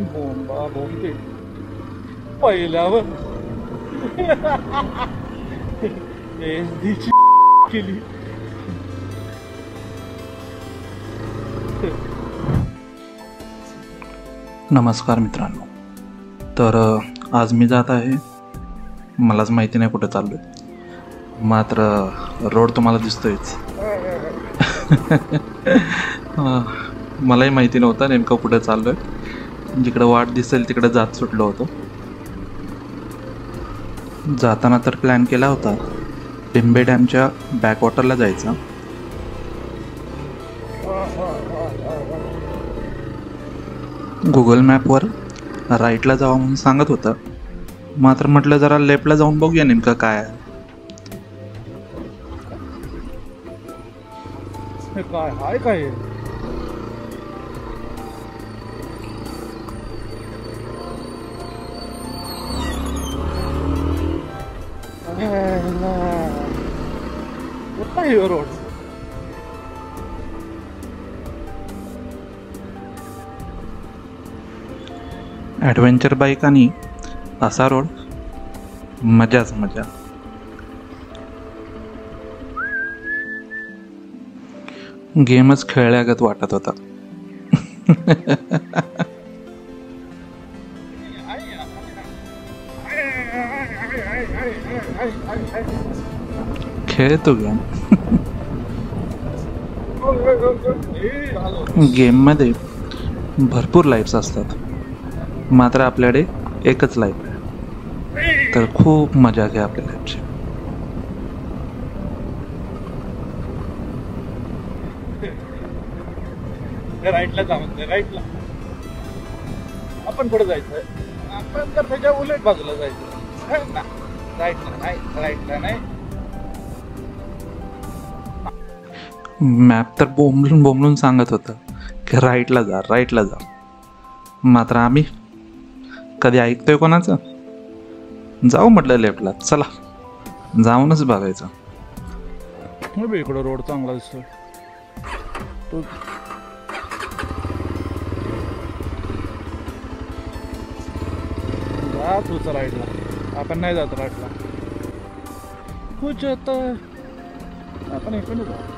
बोंबा बोंबे पहिल्यावर एसडीची केली. नमस्कार मित्रांनो. तर आज मी जात आहे, मलाच माहिती नाही कुठे चाललो आहे, मात्र रोड तुम्हाला दिसतोयच. मलाही माहिती नव्हतं नेमकं कुठे चाललो आहे. जिकडं वाट दिसेल तिकडे जात सुटलो होतो. जाताना तर प्लॅन केला होता टिंबे डॅमच्या बॅकवॉटरला जायचा. गुगल मॅपवर राईटला जावं म्हणून सांगत होतं, मात्र म्हटलं जरा लेफ्टला जाऊन बघूया नेमकं काय आहे. काय हाय काय कुठला आहे रोड? ॲडव्हेंचर बाईक आणि असा रोड, मजाच मजा. गेमच खेळल्यागत वाटत होता. खेळतो गेम. गेममध्ये भरपूर लाईफ्स असतात, मात्र आपल्याकडे एकच लाईफ आहे, तर खूप मजा घ्या आपल्या लाईफची. राईटला जा म्हणते, राईटला. आपण पुढे जायचंय, आपण तर त्याच्या उलट बाजूला जायचं. राईटला नाही, राईटला नाही. मॅप तर बोंबलून बोंबलून सांगत होतं की राईटला जा, राईटला जा, मात्र आम्ही कधी ऐकतोय कोणाचं? जाऊ म्हटलं लेफ्टला, चला जाऊनच बघायचं. इकडं रोड चांगला दिसतो. जा तूच राईटला, आपण नाही जात राईटला. कुछ आता आपण इकडे जाऊ.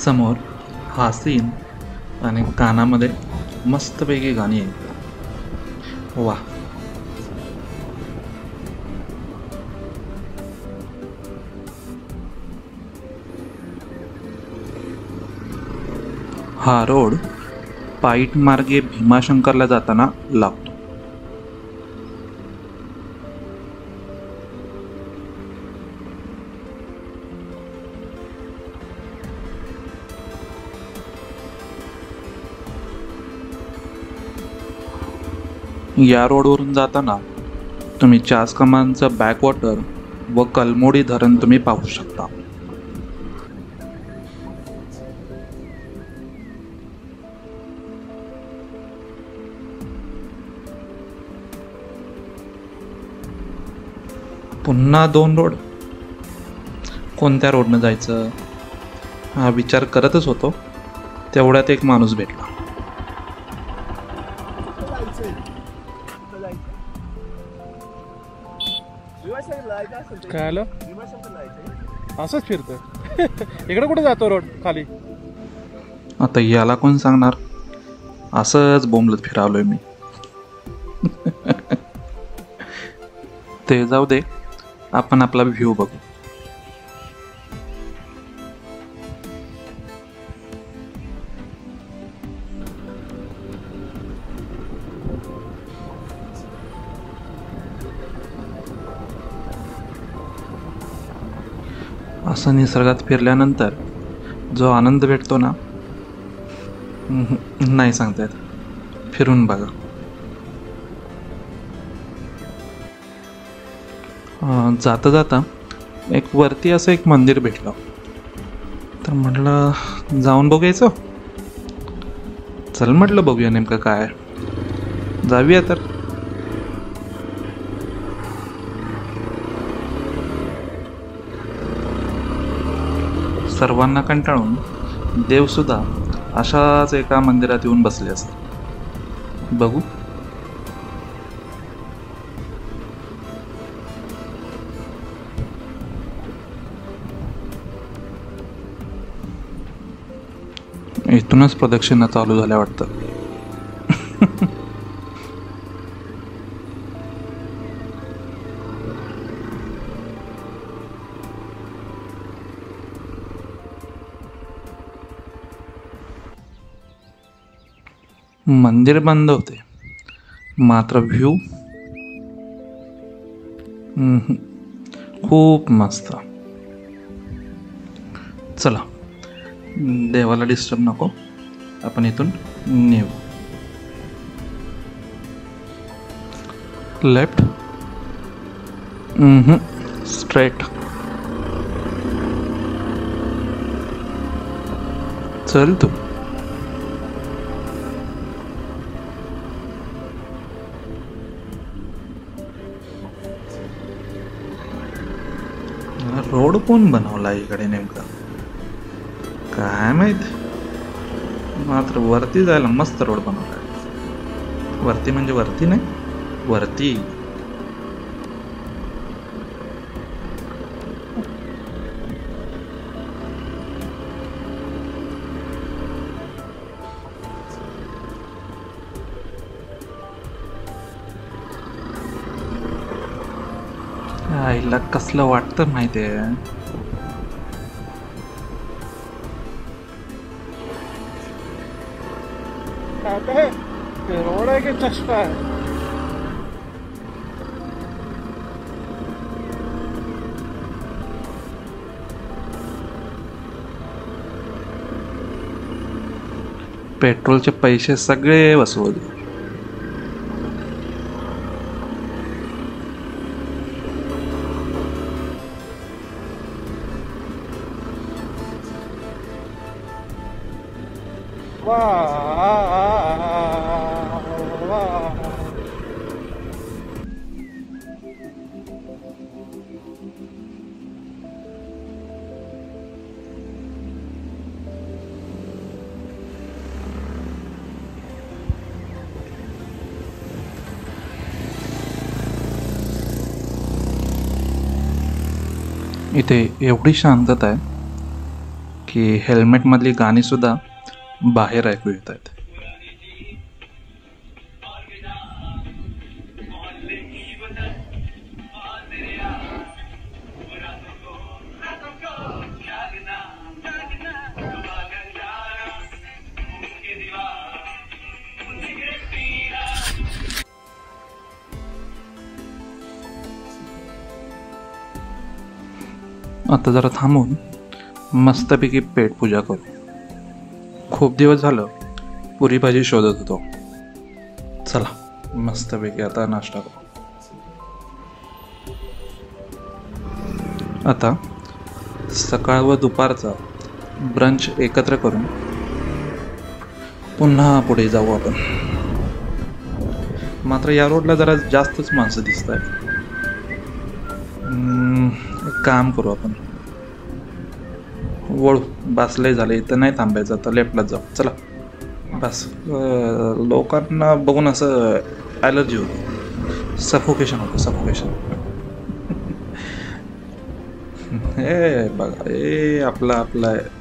समोर हा सीन आणि कानामध्ये मस्तपैकी गाणी आहेत. वा. हा रोड पाईट मार्गे भीमाशंकरला जाताना लागतो. या रोडवरून जाताना तुम्ही चास कमानचं बॅकवॉटर व कलमोडी धरण तुम्ही पाहू शकता. पुन्हा 2 रोड, कोणत्या रोडनं जायचं हा विचार करतच होतो, तेवढ्यात एक माणूस भेटला. काय आलं? असंच फिरतोय. इकडे कुठे जातो रोड खाली? आता याला कोण सांगणार? असंच बोंबलत फिरावलोय मी. ते जाऊ दे, आपण आपला व्ह्यू बघू. असं निसर्गात फिरल्यानंतर जो आनंद भेटतो ना, नाही सांगता येत. फिरून बघा. जाता जाता एक वरती असं एक मंदिर भेटलं, तर म्हटलं जाऊन बघायचं. चल म्हटलं बघूया नेमकं काय. जाऊया तर. सर्वांना कंटाळून देवसुद्धा अशाच एका मंदिरात येऊन बसले असते. बघू. इथूनच प्रदक्षिणा चालू झाल्या वाटतं. मंदिर बंद होते, मात्र व्ह्यू खूप मस्त. चला, देवाला डिस्टर्ब नको, आपण इथून निघू. Left, straight. चल तू. रोड कोण बनवला इकडे नेमका काय माहित, मात्र वरती जायला मस्त रोड बनवलाय. वरती म्हणजे वरती नाही, वरती. आईला कसलं वाटतं माहितीये. रोड आहे की चष्मा आहे? पेट्रोलचे पैसे सगळे वसूल. इथे एवढी शांतता आहे की हेल्मेटमधली गाणी सुद्धा बाहेर ऐकू येत आहेत. आता जरा थांबून मस्तपैकी पेट पूजा करू. खूप दिवस झालं पुरी भाजी शोधत होतो. चला मस्तपैकी आता नाश्ता करू. आता सकाळ व दुपारचा ब्रंच एकत्र करून पुन्हा पुढे जाऊ आपण. मात्र या रोडला जरा जास्तच माणसं दिसत आहेत. एक काम करू आपण, वळू. बसलंय झालं, इथं नाही थांबायचं, आता लेफ्टला जाऊ. चला बस. लोकांना बघून असं ॲलर्जी होती, सफोकेशन होतं, सफोकेशन. हे बघा, हे आपलं आपलं आहे.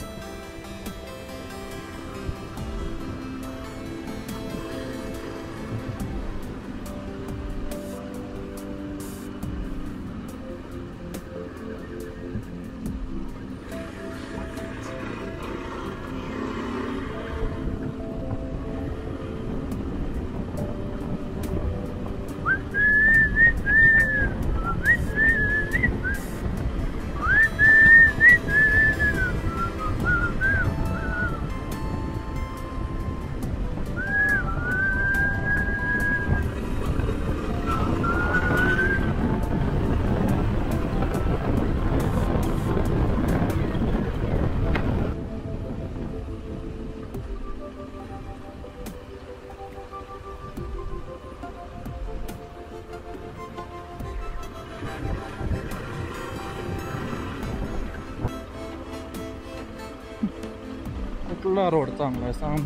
कुठला रोड चांगला आहे सांग.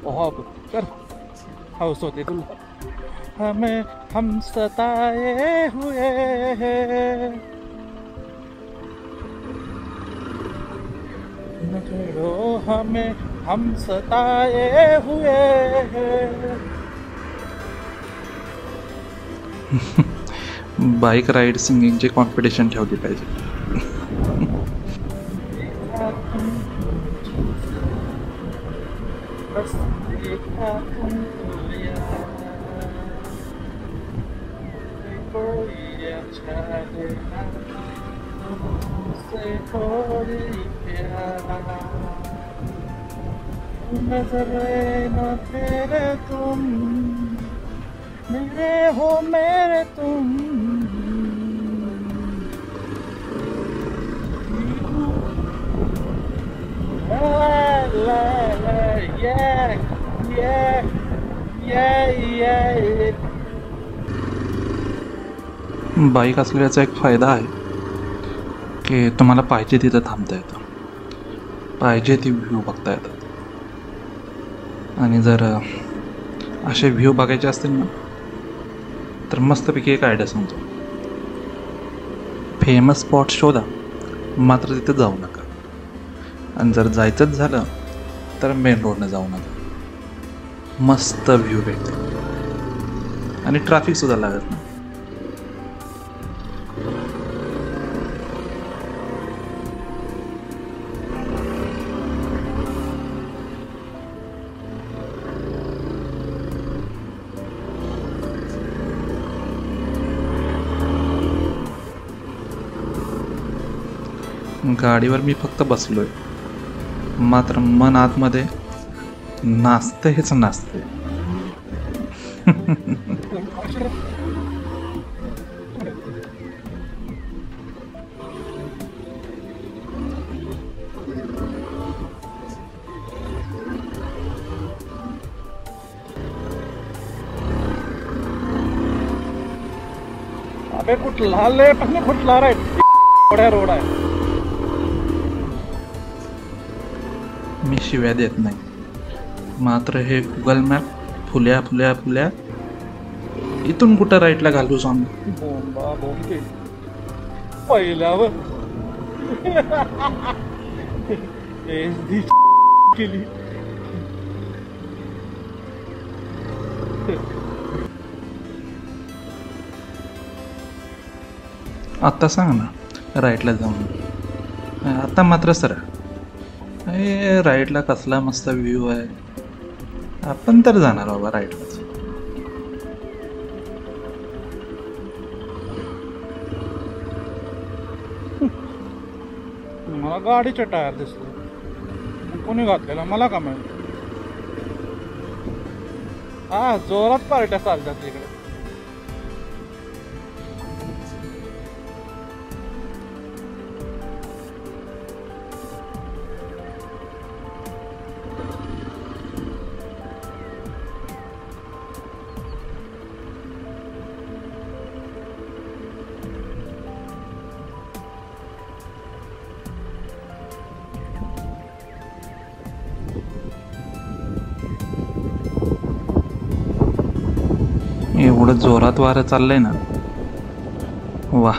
हो कर हौस होते तुला. हमें हम सताए हुए हैं, न छोड़ो हमें हम सताए हुए हैं. बाईक राईड सिंगिंगची कॉम्पिटिशन ठेवली पाहिजे. बस देखा तुमको यार, कोई अच्छा देना तुमसे थोड़ी प्यार. नजरें न तेरे तुम, मेरे हो मेरे तुम. La la la, yeah, yeah, yeah, yeah. Bike असल्याचा एक फायदा आहे की तुम्हाला पाहिजे तिथं थांबता येतं, पाहिजे ती व्ह्यू बघता येतात. आणि जर असे व्ह्यू बघायचे असतील ना तर मस्तपैकी एक आयडिया सांगतो. फेमस स्पॉट शोधा, मात्र तिथे जाऊ नका. आणि जर जायचंच झालं तर मेन रोडनं जाऊ नका. मस्त व्ह्यू भेटते आणि ट्रॅफिकसुद्धा लागत नाही. गाडीवर मी फक्त बसलोय, मात्र मन आतमध्ये नाचते हेच नाचते. अबे कुठला लेफ्ट आणि कुठला राईट रोड आहे. मी शिव्या देत नाही, मात्र हे गुगल मॅप फुल्या फुल्या फुल्या इथून कुठं राईटला घालू सांग. बोंबा बोंबे पहिल्यावर केली. आत्ता सांग ना राईटला जाऊन. आता मात्र सर राईटला कसला मस्त व्ह्यू आहे. आपण तर जाणार बाबा राईटलाच. मला गाडीचे टायर दिसले, कोणी घातलेला मला का माहिती. हा जोरात पार्ट्या चालतात तिकडे. एवढं जोरात वारं चाललंय ना, वा.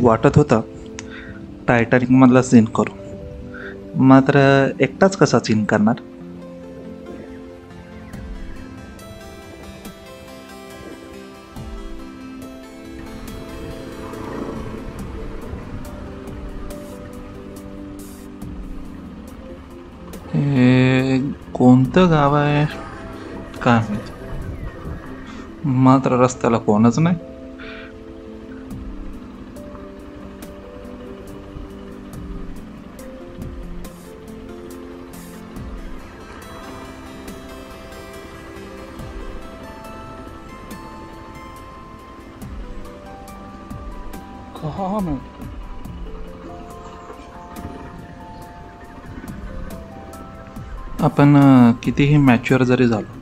वाटत होतं टायटॅनिक मधला सीन करू, मात्र एकटाच कसा सीन करणार. हे कोणतं गाव आहे काय माहिती. मात्र रस्त्याला कोणच नाही. कहा आपण कितीही मॅच्युअर जरी झालो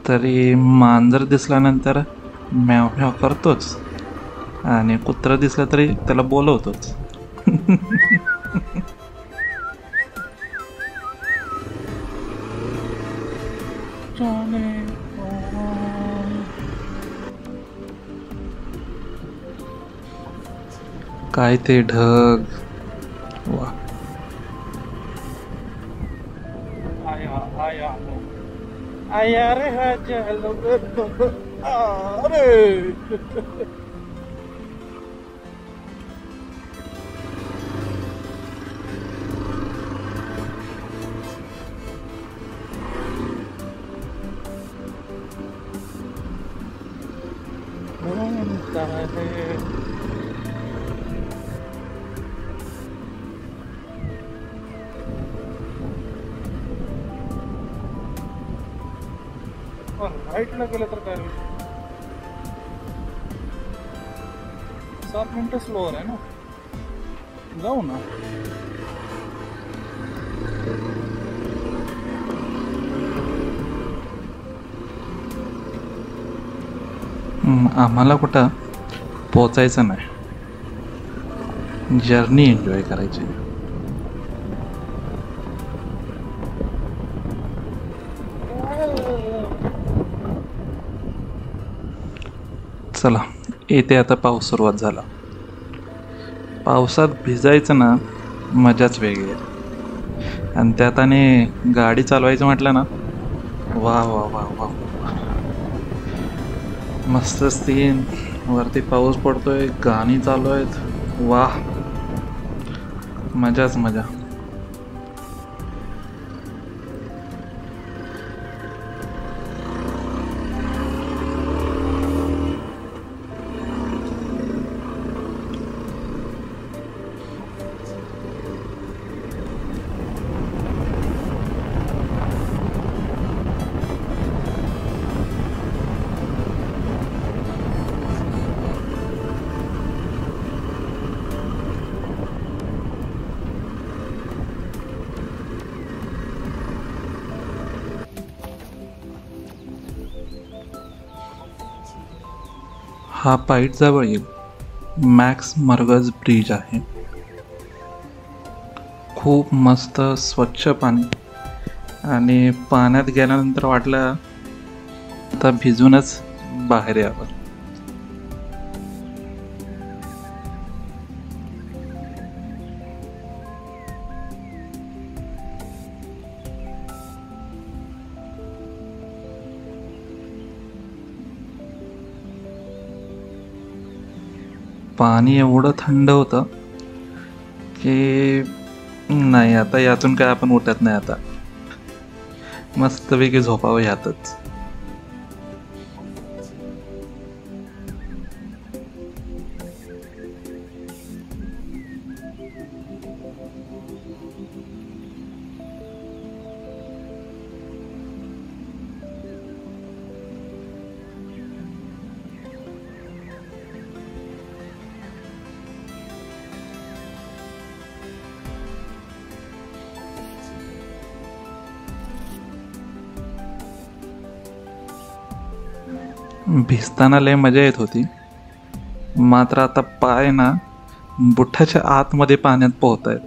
तरी मांजर दिसल्यानंतर म्याव म्याव करतोच आणि कुत्रं दिसलं तरी त्याला बोलवतोच. काय ते ढग, वा. आया आया आया रे हा चलो अरे बनता है राईटला गेलं तर काय होईल? 7 मिनिटं स्लोअर आहे ना. जाऊ ना. आम्हाला कुठं पोचायचं नाही, जर्नी एन्जॉय करायची. चला, येते आता पाऊस सुरुवात झाला. पावसात भिजायचं ना मजाच वेगळी आहे. आणि त्यात आणि गाडी चालवायचं म्हटलं ना, वा वा वा वा, मस्तच ती. वरती पाऊस पडतोय, गाणी चालू आहेत, वा, मजाच मजा. हा पाईट जवळील मॅक्स मर्गज ब्रिज आहे. खूप मस्त स्वच्छ पाणी, आणि पाण्यात गेल्यानंतर वाटलं आता भिजूनच बाहेर यावं. पाणी एवढं थंड होतं की नाही, आता यातून काय आपण उठत नाही. आता मस्तपैकी झोपावं यातच. भिजताना लय मजा येत होती, मात्र आता पाय ना बुटाच्या आतमध्ये पाण्यात पोहतायत.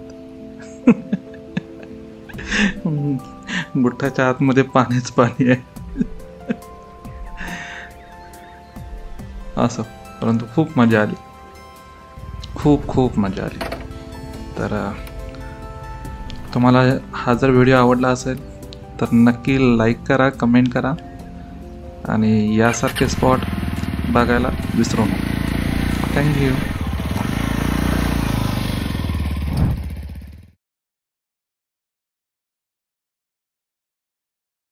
बुटाच्या आतमध्ये पाणीच पाणी आहे. असं, परंतु खूप मजा आली, खूप खूप मजा आली. तर तुम्हाला हा जर व्हिडिओ आवडला असेल तर नक्की लाईक करा, कमेंट करा, आणि यासारखे स्पॉट बघायला विसरू नका. थँक्यू.